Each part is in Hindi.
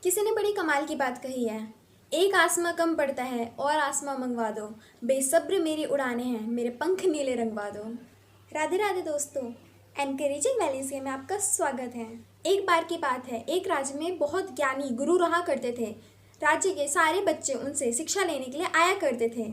किसी ने बड़ी कमाल की बात कही है। एक आसमां कम पड़ता है और आसमां मंगवा दो, बेसब्र मेरी उड़ाने हैं, मेरे पंख नीले रंगवा दो। राधे राधे दोस्तों, एनकरेजिंग वैल्यूज में आपका स्वागत है। एक बार की बात है, एक राज्य में बहुत ज्ञानी गुरु रहा करते थे। राज्य के सारे बच्चे उनसे शिक्षा लेने के लिए आया करते थे।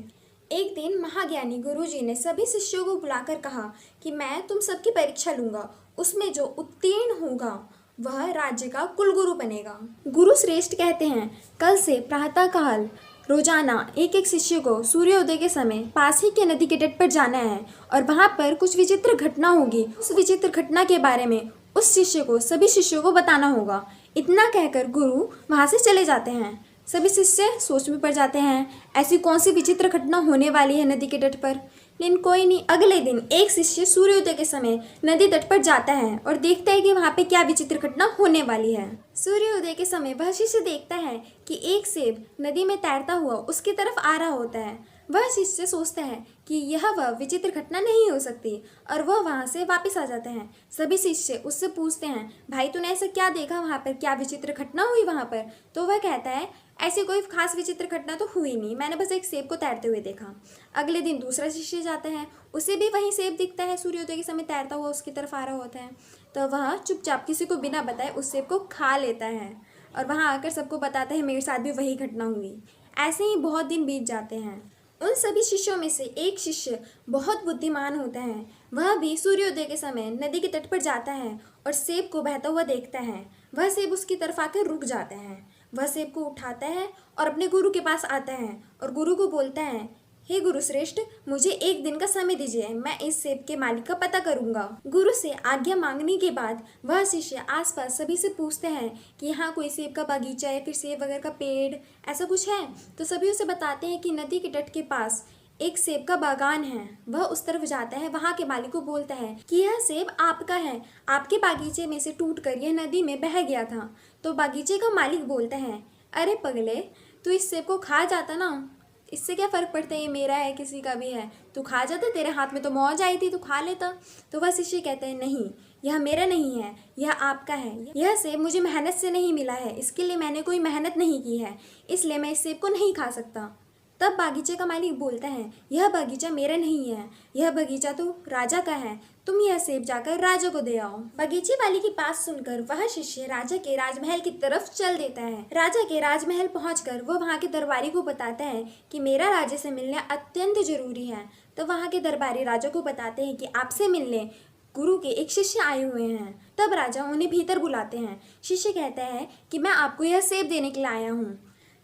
एक दिन महाज्ञानी गुरुजी ने सभी शिष्यों को बुलाकर कहा कि मैं तुम सबकी परीक्षा लूंगा, उसमें जो उत्तीर्ण होगा वह राज्य का कुलगुरु बनेगा। गुरु श्रेष्ठ कहते हैं, कल से प्रातःकाल रोजाना एक एक शिष्य को सूर्योदय के समय पास ही के नदी के तट पर जाना है और वहां पर कुछ विचित्र घटना होगी। उस विचित्र घटना के बारे में उस शिष्य को सभी शिष्यों को बताना होगा। इतना कहकर गुरु वहां से चले जाते हैं। सभी शिष्य सोच में पड़ जाते हैं, ऐसी कौन सी विचित्र घटना होने वाली है नदी के तट पर। लेकिन कोई नहीं। अगले दिन एक शिष्य सूर्योदय के समय नदी तट पर जाता है और देखता है कि वहां पे क्या विचित्र घटना होने वाली है। सूर्योदय के समय वह शिष्य देखता है कि एक सेब नदी में तैरता हुआ उसकी तरफ आ रहा होता है। वह शिष्य सोचता है कि यह वह विचित्र घटना नहीं हो सकती और वह वहां से वापस आ जाते हैं। सभी शिष्य उससे पूछते हैं, भाई तूने ऐसा क्या देखा वहां पर, क्या विचित्र घटना हुई वहां पर? तो वह कहता है, ऐसी कोई खास विचित्र घटना तो हुई नहीं, मैंने बस एक सेब को तैरते हुए देखा। अगले दिन दूसरा शिष्य जाता है, उसे भी वही सेब दिखता है, सूर्योदय के समय तैरता हुआ उसकी तरफ आ रहा होता है। तो वह चुपचाप किसी को बिना बताए उस सेब को खा लेता है और वहाँ आकर सबको बताता है, मेरे साथ भी वही घटना हुई। ऐसे ही बहुत दिन बीत जाते हैं। उन सभी शिष्यों में से एक शिष्य बहुत बुद्धिमान होता है। वह भी सूर्योदय के समय नदी के तट पर जाता है और सेब को बहता हुआ देखता है। वह सेब उसकी तरफ आकर रुक जाता है। वह सेब को उठाता है और अपने गुरु के पास आता है और गुरु को बोलता है, हे गुरु श्रेष्ठ, मुझे एक दिन का समय दीजिए, मैं इस सेब के मालिक का पता करूंगा। गुरु से आज्ञा मांगने के बाद वह शिष्य आसपास सभी से पूछते हैं कि यहाँ कोई सेब का बागीचा या फिर सेब वगैरह का पेड़ ऐसा कुछ है। तो सभी उसे बताते हैं कि नदी के तट के पास एक सेब का बागान है। वह उस तरफ जाता है, वहाँ के मालिक को बोलता है कि यह सेब आपका है, आपके बागीचे में से टूटकर यह नदी में बह गया था। तो बागीचे का मालिक बोलता है, अरे पगले, तू इस सेब को खा जाता ना, इससे क्या फ़र्क पड़ता है, ये मेरा है किसी का भी है, तू खा जाता, तेरे हाथ में तो मौज आई थी, तू खा लेता। तो वह शिष्य कहते हैं, नहीं, यह मेरा नहीं है, यह आपका है। यह सेब मुझे मेहनत से नहीं मिला है, इसके लिए मैंने कोई मेहनत नहीं की है, इसलिए मैं इस सेब को नहीं खा सकता। तब बागीचे का मालिक बोलता है, यह बगीचा मेरा नहीं है, यह बगीचा तो राजा का है, तुम यह सेब जाकर राजा को दे आओ। बगीचे वाले की बात सुनकर वह शिष्य राजा के राजमहल की तरफ चल देता है। राजा के राजमहल पहुंचकर वह वहां के दरबारी को बताता है कि मेरा राजा से मिलना अत्यंत जरूरी है। तो वहां के दरबारी राजा को बताते हैं कि आपसे मिलने गुरु के एक शिष्य आए हुए हैं। तब राजा उन्हें भीतर बुलाते हैं। शिष्य कहता है कि मैं आपको यह सेब देने के लिए आया हूँ।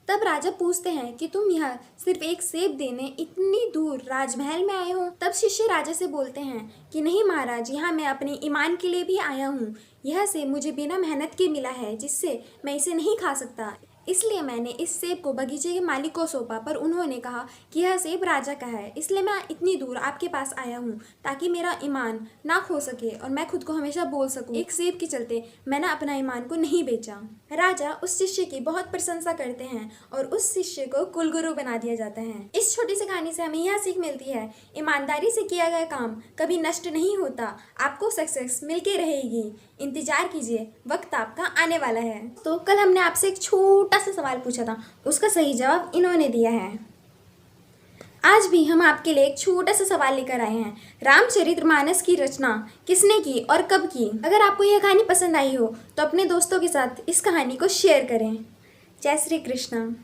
तब राजा पूछते हैं कि तुम यह सिर्फ एक सेब देने इतनी दूर राजमहल में आए हो? तब शिष्य राजा से बोलते हैं कि नहीं महाराज, यहाँ मैं अपने ईमान के लिए भी आया हूँ। यह सेब मुझे बिना मेहनत के मिला है, जिससे मैं इसे नहीं खा सकता, इसलिए मैंने इस सेब को बगीचे के मालिक को सौंपा। पर उन्होंने कहा कि यह सेब राजा का है, इसलिए मैं इतनी दूर आपके पास आया हूँ ताकि मेरा ईमान ना खो सके और मैं खुद को हमेशा बोल सकूँ, एक सेब के चलते मैंने अपना ईमान को नहीं बेचा। राजा उस शिष्य की बहुत प्रशंसा करते हैं और उस शिष्य को कुलगुरु बना दिया जाता है। इस छोटी सी कहानी से हमें यह सीख मिलती है, ईमानदारी से किया गया काम कभी नष्ट नहीं होता, आपको सक्सेस मिलके रहेगी। इंतजार कीजिए, वक्त आपका आने वाला है। तो कल हमने आपसे एक छोटा सा सवाल पूछा था, उसका सही जवाब इन्होंने दिया है। आज भी हम आपके लिए एक छोटा सा सवाल लेकर आए हैं, रामचरितमानस की रचना किसने की और कब की? अगर आपको यह कहानी पसंद आई हो तो अपने दोस्तों के साथ इस कहानी को शेयर करें। जय श्री कृष्ण।